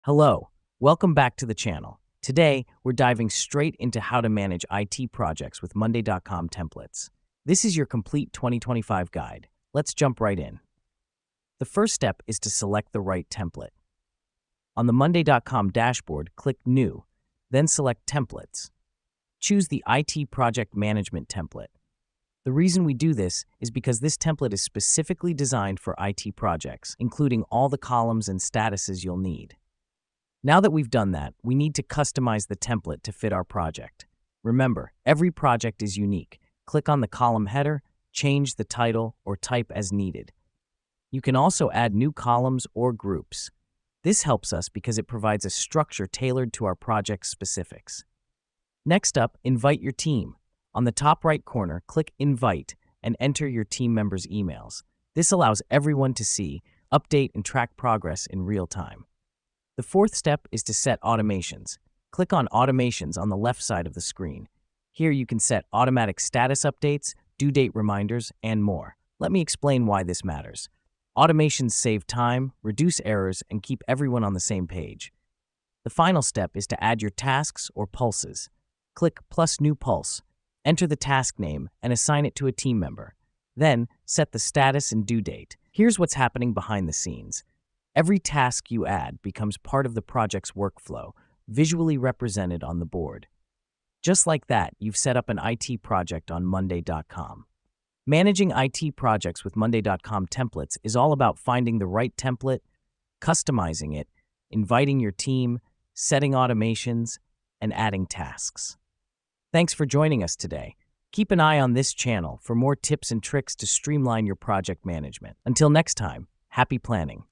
Hello, welcome back to the channel. Today, we're diving straight into how to manage IT projects with Monday.com templates. This is your complete 2025 guide. Let's jump right in. The first step is to select the right template. On the Monday.com dashboard, click New, then select Templates. Choose the IT Project Management template. The reason we do this is because this template is specifically designed for IT projects, including all the columns and statuses you'll need. Now that we've done that, we need to customize the template to fit our project. Remember, every project is unique. Click on the column header, change the title, or type as needed. You can also add new columns or groups. This helps us because it provides a structure tailored to our project specifics. Next up, invite your team. On the top right corner, click Invite and enter your team members' emails. This allows everyone to see, update, and track progress in real time. The fourth step is to set automations. Click on Automations on the left side of the screen. Here you can set automatic status updates, due date reminders, and more. Let me explain why this matters. Automations save time, reduce errors, and keep everyone on the same page. The final step is to add your tasks or pulses. Click plus New Pulse, enter the task name, and assign it to a team member. Then, set the status and due date. Here's what's happening behind the scenes. Every task you add becomes part of the project's workflow, visually represented on the board. Just like that, you've set up an IT project on Monday.com. Managing IT projects with Monday.com templates is all about finding the right template, customizing it, inviting your team, setting automations, and adding tasks. Thanks for joining us today. Keep an eye on this channel for more tips and tricks to streamline your project management. Until next time, happy planning.